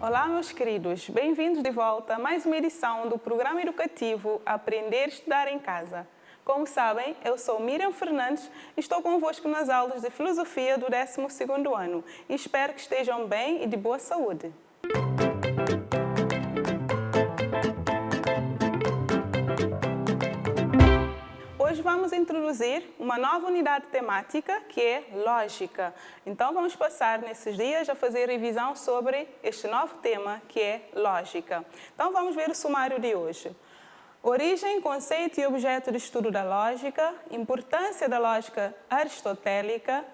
Olá, meus queridos, bem-vindos de volta a mais uma edição do programa educativo Aprender e Estudar em Casa. Como sabem, eu sou Miriam Fernandes e estou convosco nas aulas de Filosofia do 12º ano e espero que estejam bem e de boa saúde. Hoje vamos introduzir uma nova unidade temática que é Lógica. Então vamos passar nesses dias a fazer revisão sobre este novo tema que é Lógica. Então vamos ver o sumário de hoje. Origem, conceito e objeto de estudo da lógica, importância da lógica aristotélica,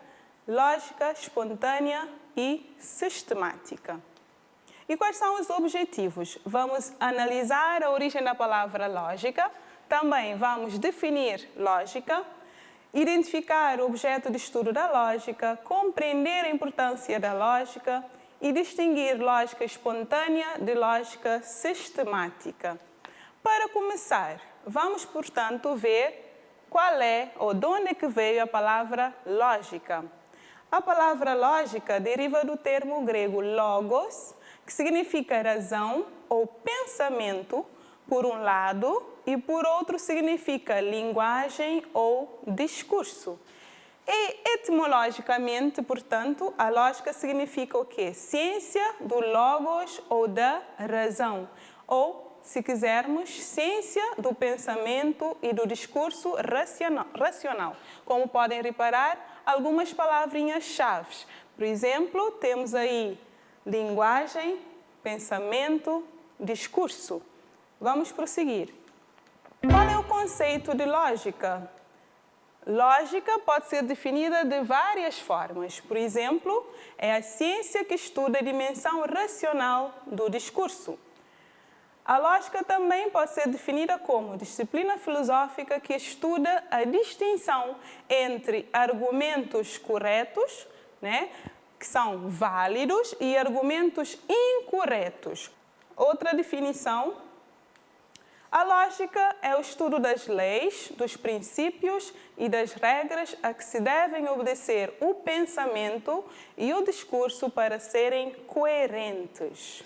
lógica espontânea e sistemática. E quais são os objetivos? Vamos analisar a origem da palavra lógica. Também vamos definir lógica, identificar o objeto de estudo da lógica, compreender a importância da lógica e distinguir lógica espontânea de lógica sistemática. Para começar, vamos, portanto, ver qual é ou de onde é que veio a palavra lógica. A palavra lógica deriva do termo grego logos, que significa razão ou pensamento, por um lado, e por outro significa linguagem ou discurso. E etimologicamente, portanto, a lógica significa o quê? Ciência do logos ou da razão. Ou, se quisermos, ciência do pensamento e do discurso racional. Como podem reparar, algumas palavrinhas-chave. Por exemplo, temos aí linguagem, pensamento, discurso. Vamos prosseguir. Qual é o conceito de lógica? Lógica pode ser definida de várias formas. Por exemplo, é a ciência que estuda a dimensão racional do discurso. A lógica também pode ser definida como disciplina filosófica que estuda a distinção entre argumentos corretos, que são válidos, e argumentos incorretos. Outra definição: a lógica é o estudo das leis, dos princípios e das regras a que se devem obedecer o pensamento e o discurso para serem coerentes.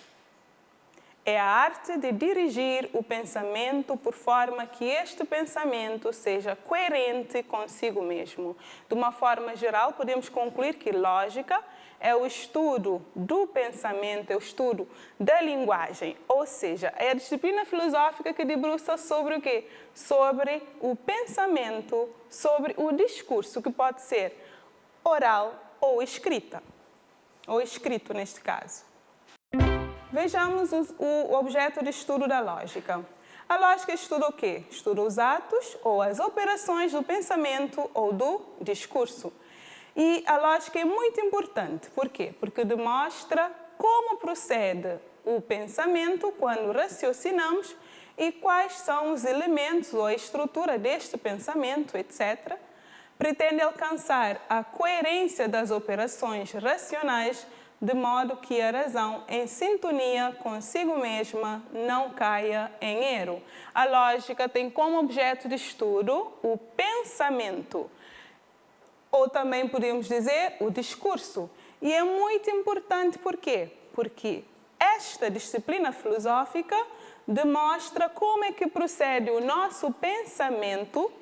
É a arte de dirigir o pensamento por forma que este pensamento seja coerente consigo mesmo. De uma forma geral, podemos concluir que lógica é o estudo do pensamento, é o estudo da linguagem, ou seja, é a disciplina filosófica que debruça sobre o quê? Sobre o pensamento, sobre o discurso, que pode ser oral ou escrita, ou escrito neste caso. Vejamos o objeto de estudo da lógica. A lógica estuda o quê? Estuda os atos ou as operações do pensamento ou do discurso. E a lógica é muito importante. Por quê? Porque demonstra como procede o pensamento quando raciocinamos e quais são os elementos ou a estrutura deste pensamento, etc. Pretende alcançar a coerência das operações racionais de modo que a razão, em sintonia consigo mesma, não caia em erro. A lógica tem como objeto de estudo o pensamento, ou também podemos dizer o discurso. E é muito importante por quê? Porque esta disciplina filosófica demonstra como é que procede o nosso pensamento,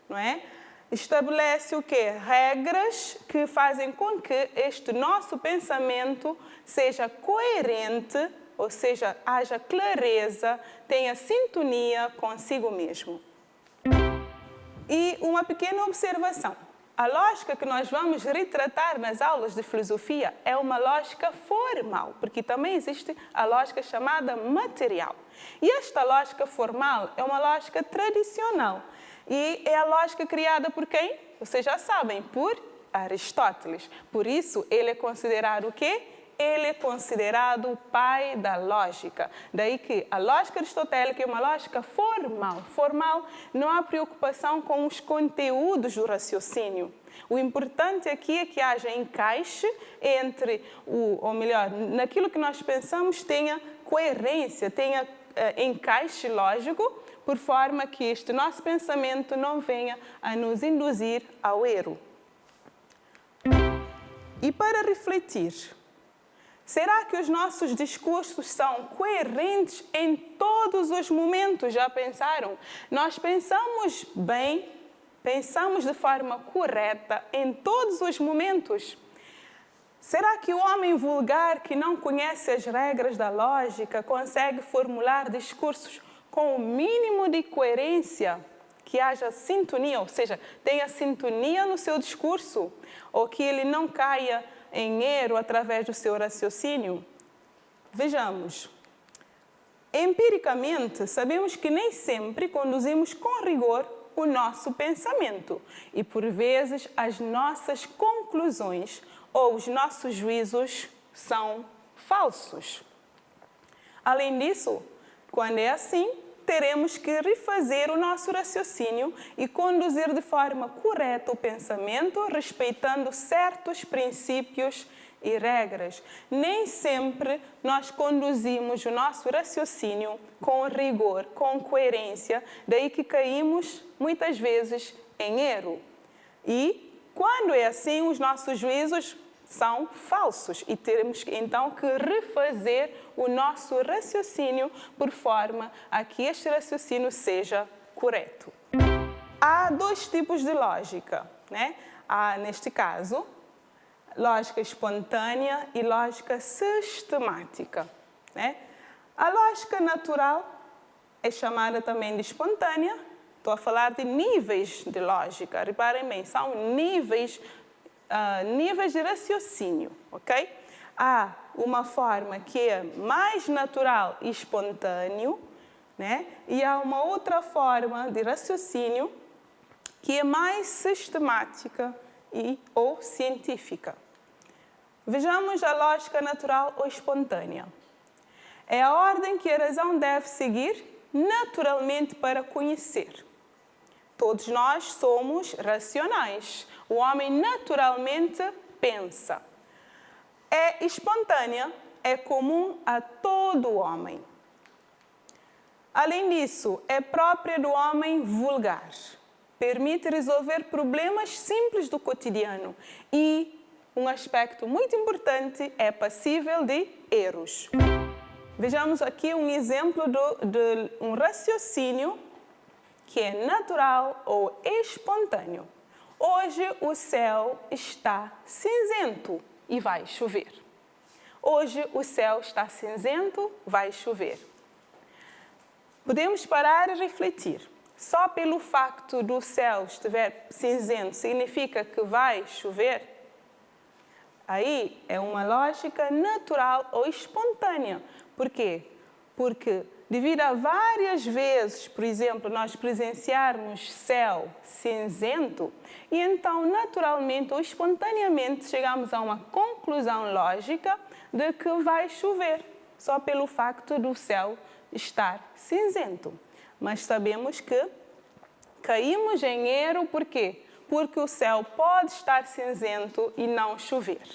não é? Estabelece o quê? Regras que fazem com que este nosso pensamento seja coerente, ou seja, haja clareza, tenha sintonia consigo mesmo. E uma pequena observação. A lógica que nós vamos retratar nas aulas de filosofia é uma lógica formal, porque também existe a lógica chamada material. E esta lógica formal é uma lógica tradicional. E é a lógica criada por quem? Vocês já sabem, por Aristóteles. Por isso, ele é considerado o quê? Ele é considerado o pai da lógica. Daí que a lógica aristotélica é uma lógica formal. Formal, não há preocupação com os conteúdos do raciocínio. O importante aqui é que haja encaixe entre, ou melhor, naquilo que nós pensamos tenha coerência, tenha encaixe lógico, por forma que este nosso pensamento não venha a nos induzir ao erro. E para refletir, Será que os nossos discursos são coerentes em todos os momentos? Já pensaram? Nós pensamos bem, pensamos de forma correta em todos os momentos. Será que o homem vulgar que não conhece as regras da lógica consegue formular discursos com o mínimo de coerência, que haja sintonia, ou seja, tenha sintonia no seu discurso, ou que ele não caia em erro através do seu raciocínio? Vejamos. Empiricamente, sabemos que nem sempre conduzimos com rigor o nosso pensamento e, por vezes, as nossas conclusões ou os nossos juízos são falsos. Além disso, quando é assim, teremos que refazer o nosso raciocínio e conduzir de forma correta o pensamento, respeitando certos princípios e regras. Nem sempre nós conduzimos o nosso raciocínio com rigor, com coerência, daí que caímos muitas vezes em erro. E quando é assim, os nossos juízos são falsos e temos então que refazer o nosso raciocínio por forma a que este raciocínio seja correto. Há dois tipos de lógica, né? Há, neste caso, lógica espontânea e lógica sistemática, né? A lógica natural é chamada também de espontânea. Estou a falar de níveis de lógica. Reparem bem, são níveis de raciocínio, ok? Há uma forma que é mais natural e espontâneo, né? E há uma outra forma de raciocínio que é mais sistemática ou científica. Vejamos a lógica natural ou espontânea. É a ordem que a razão deve seguir naturalmente para conhecer. Todos nós somos racionais. O homem naturalmente pensa. É espontânea, é comum a todo homem. Além disso, é própria do homem vulgar. Permite resolver problemas simples do cotidiano e, um aspecto muito importante, é passível de erros. Vejamos aqui um exemplo de um raciocínio que é natural ou espontâneo. Hoje o céu está cinzento e vai chover. Hoje o céu está cinzento, vai chover. Podemos parar e refletir. Só pelo facto do céu estiver cinzento significa que vai chover? Aí é uma lógica natural ou espontânea. Por quê? Porque devido a várias vezes, por exemplo, nós presenciarmos céu cinzento, e então naturalmente ou espontaneamente chegamos a uma conclusão lógica de que vai chover, só pelo facto do céu estar cinzento. Mas sabemos que caímos em erro, por quê? Porque o céu pode estar cinzento e não chover.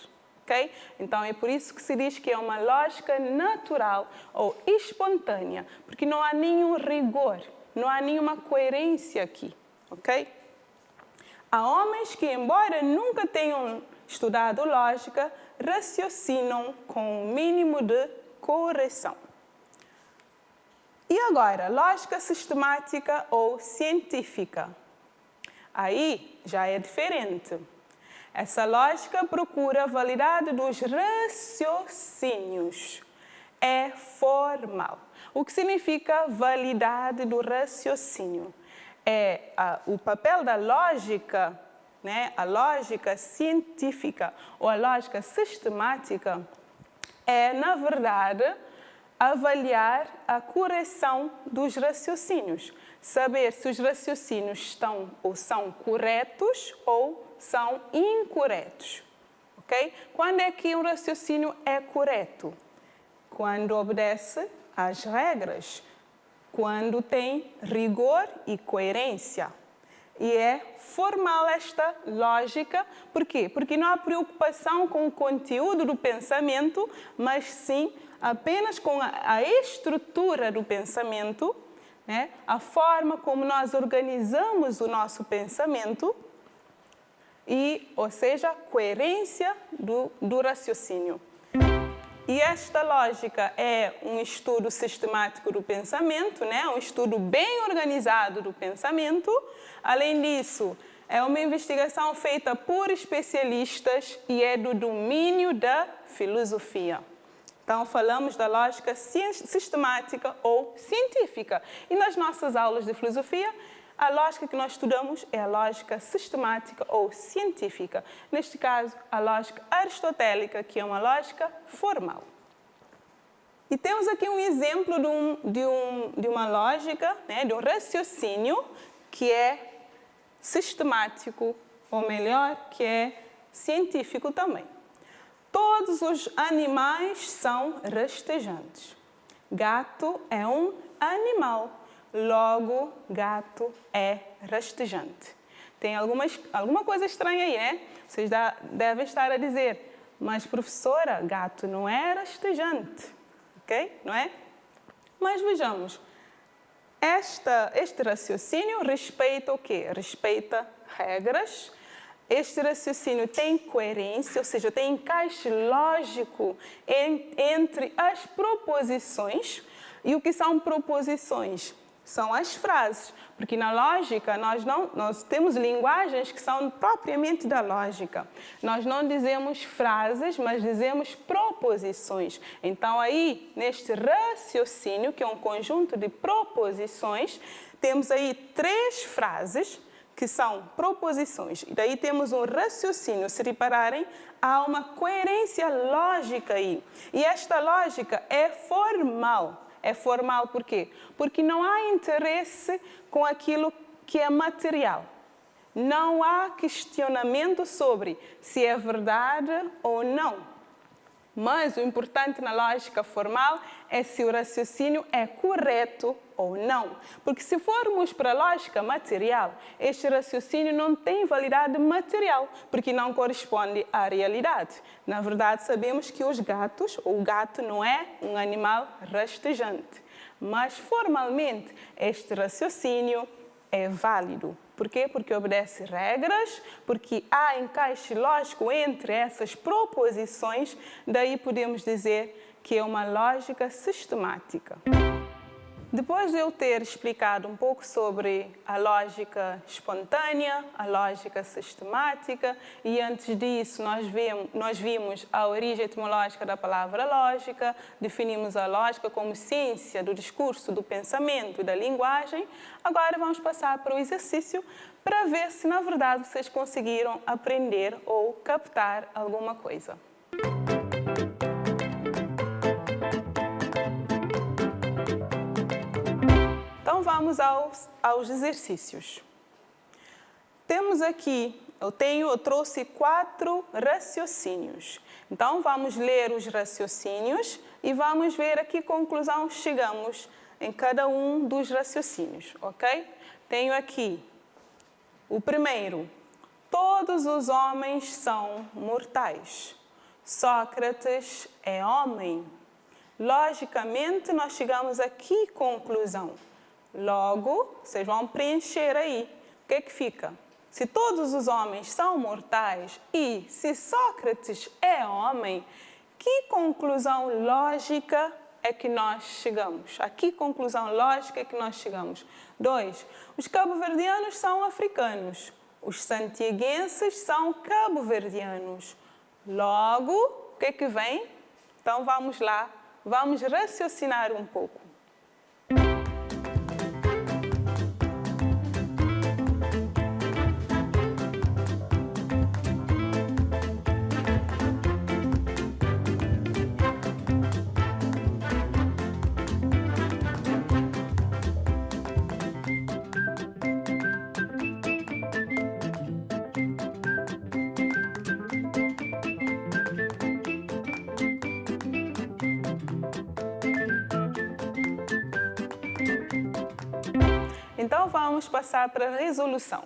Okay? Então, é por isso que se diz que é uma lógica natural ou espontânea, porque não há nenhum rigor, não há nenhuma coerência aqui. Okay? Há homens que, embora nunca tenham estudado lógica, raciocinam com um mínimo de correção. E agora, lógica sistemática ou científica? Aí já é diferente. Essa lógica procura a validade dos raciocínios. É formal. O que significa validade do raciocínio? O papel da lógica, né? A lógica científica ou a lógica sistemática é, na verdade, avaliar a correção dos raciocínios. Saber se os raciocínios estão ou são corretos ou são incorretos. Okay? Quando é que um raciocínio é correto? Quando obedece às regras, quando tem rigor e coerência. E é formal esta lógica. Por quê? Porque não há preocupação com o conteúdo do pensamento, mas sim apenas com a estrutura do pensamento, né? A forma como nós organizamos o nosso pensamento, ou seja, coerência do raciocínio. E esta lógica é um estudo sistemático do pensamento, né? Um estudo bem organizado do pensamento. Além disso, é uma investigação feita por especialistas e é do domínio da filosofia. Então, falamos da lógica sistemática ou científica. E nas nossas aulas de filosofia, a lógica que nós estudamos é a lógica sistemática ou científica. Neste caso, a lógica aristotélica, que é uma lógica formal. E temos aqui um exemplo de uma lógica, né, de um raciocínio que é sistemático, ou melhor, que é científico também. Todos os animais são rastejantes. Gato é um animal, logo gato é rastejante. Tem alguma coisa estranha aí, né? Vocês devem estar a dizer, mas professora, gato não é rastejante, ok? Não é? Mas vejamos. Este raciocínio respeita o quê? Respeita regras. Este raciocínio tem coerência, ou seja, tem encaixe lógico entre as proposições. E o que são proposições? São as frases, porque na lógica nós temos linguagens que são propriamente da lógica. Nós não dizemos frases, mas dizemos proposições. Então aí, neste raciocínio, que é um conjunto de proposições, temos aí 3 frases que são proposições. E daí temos um raciocínio. Se repararem, há uma coerência lógica aí. E esta lógica é formal. É formal por quê? Porque não há interesse com aquilo que é material. Não há questionamento sobre se é verdade ou não. Mas o importante na lógica formal é se o raciocínio é correto ou não. Porque se formos para a lógica material, este raciocínio não tem validade material, porque não corresponde à realidade. Na verdade, sabemos que o gato não é um animal rastejante. Mas formalmente, este raciocínio é válido. Por quê? Porque obedece regras, porque há encaixe lógico entre essas proposições, daí podemos dizer que é uma lógica sistemática. Depois de eu ter explicado um pouco sobre a lógica espontânea, a lógica sistemática, e antes disso nós vimos a origem etimológica da palavra lógica, definimos a lógica como ciência do discurso, do pensamento e da linguagem, agora vamos passar para o exercício para ver se, na verdade, vocês conseguiram aprender ou captar alguma coisa. Então, vamos aos exercícios. Temos aqui, eu trouxe 4 raciocínios. Então, vamos ler os raciocínios e vamos ver a que conclusão chegamos em cada um dos raciocínios, ok? Tenho aqui o primeiro. Todos os homens são mortais. Sócrates é homem. Logicamente, nós chegamos a que conclusão? Logo, vocês vão preencher aí. O que é que fica? Se todos os homens são mortais e se Sócrates é homem, que conclusão lógica é que nós chegamos? A que conclusão lógica é que nós chegamos? 2. Os cabo-verdianos são africanos. Os santiaguenses são cabo-verdianos. Logo, o que é que vem? Então, vamos lá. Vamos raciocinar um pouco. Então, vamos passar para a resolução.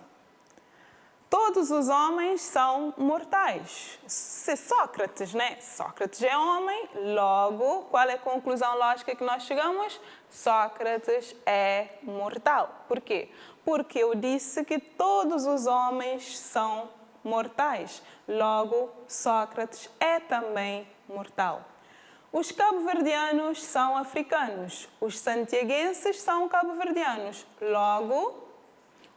Todos os homens são mortais. Se Sócrates, né? Sócrates é homem, logo, qual é a conclusão lógica que nós chegamos? Sócrates é mortal. Por quê? Porque eu disse que todos os homens são mortais. Logo, Sócrates é também mortal. Os cabo-verdianos são africanos. Os santiaguenses são cabo-verdianos. Logo,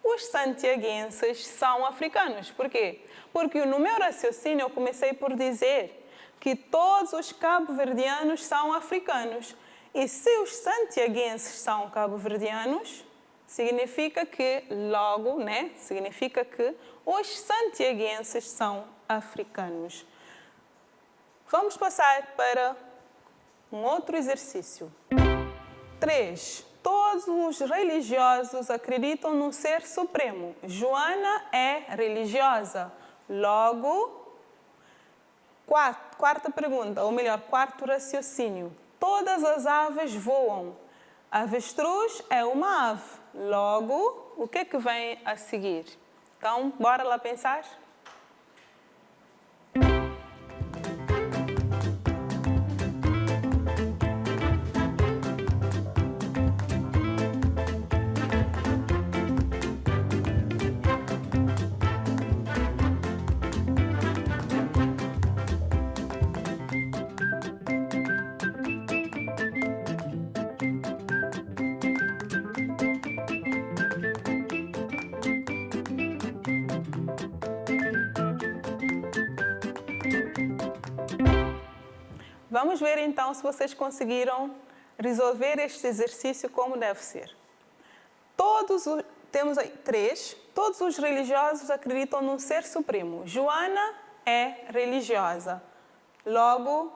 os santiaguenses são africanos. Por quê? Porque no meu raciocínio eu comecei por dizer que todos os cabo-verdianos são africanos. E se os santiaguenses são cabo-verdianos, significa que, logo, significa que os santiaguenses são africanos. Vamos passar para um outro exercício. 3. Todos os religiosos acreditam no Ser Supremo. Joana é religiosa. Logo, quarta pergunta, ou melhor, quarto raciocínio. Todas as aves voam. Avestruz é uma ave. Logo, o que é que vem a seguir? Então, bora lá pensar? Vamos ver então se vocês conseguiram resolver este exercício como deve ser. Temos aí 3. Todos os religiosos acreditam num Ser Supremo. Joana é religiosa. Logo,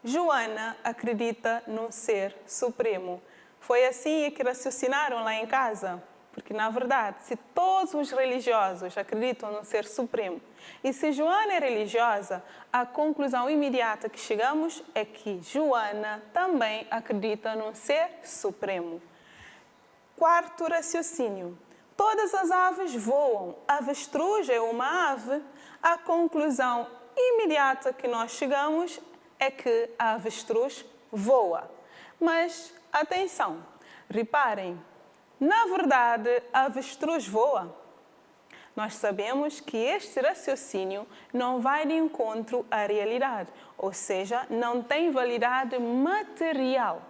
Joana acredita num Ser Supremo. Foi assim que raciocinaram lá em casa? Porque, na verdade, se todos os religiosos acreditam no Ser Supremo e se Joana é religiosa, a conclusão imediata que chegamos é que Joana também acredita no Ser Supremo. Quarto raciocínio. Todas as aves voam. Avestruz é uma ave. A conclusão imediata que nós chegamos é que a avestruz voa. Mas, atenção, reparem, na verdade, a avestruz voa. Nós sabemos que este raciocínio não vai de encontro à realidade, ou seja, não tem validade material,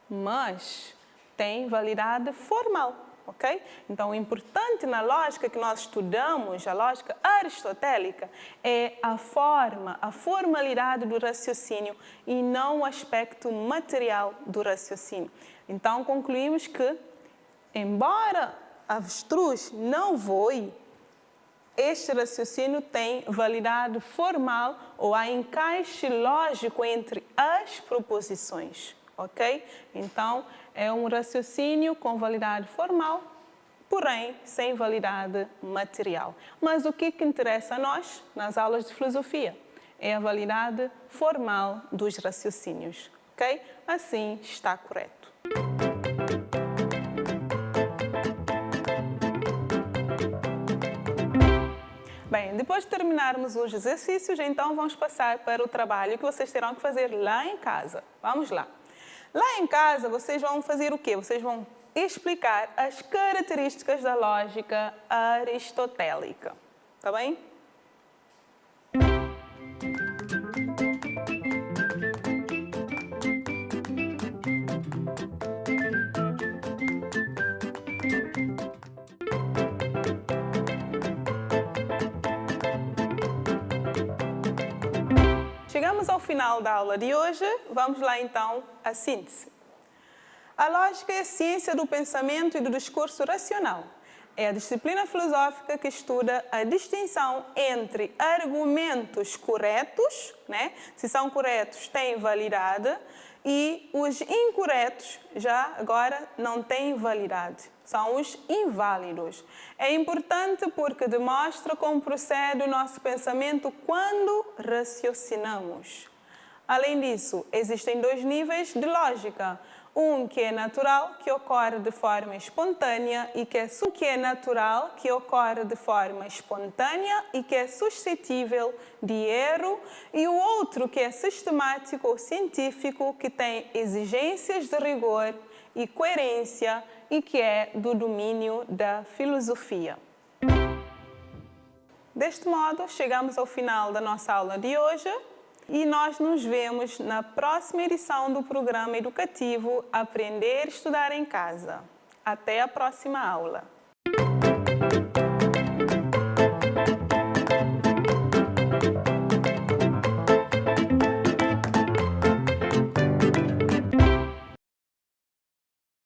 mas tem validade formal, ok? Então, o importante na lógica que nós estudamos, a lógica aristotélica, é a forma, a formalidade do raciocínio e não o aspecto material do raciocínio. Então, concluímos que, embora a avestruz não voe, este raciocínio tem validade formal ou há encaixe lógico entre as proposições, ok? Então, é um raciocínio com validade formal, porém sem validade material. Mas o que interessa a nós, nas aulas de filosofia, é a validade formal dos raciocínios, ok? Assim está correto. Bem, depois de terminarmos os exercícios, então vamos passar para o trabalho que vocês terão que fazer lá em casa. Vamos lá. Lá em casa, vocês vão fazer o quê? Vocês vão explicar as características da lógica aristotélica. Tá bem? Chegamos ao final da aula de hoje. Vamos lá então à síntese. A lógica é a ciência do pensamento e do discurso racional. É a disciplina filosófica que estuda a distinção entre argumentos corretos, se são corretos, têm validade, e os incorretos, já agora, não têm validade. São os inválidos. É importante porque demonstra como procede o nosso pensamento quando raciocinamos. Além disso, existem 2 níveis de lógica. Um que é natural, que ocorre de forma espontânea e que é suscetível de erro, e o outro que é sistemático ou científico, que tem exigências de rigor e coerência e que é do domínio da filosofia. Deste modo, chegamos ao final da nossa aula de hoje. E nós nos vemos na próxima edição do programa educativo Aprender e Estudar em Casa. Até a próxima aula!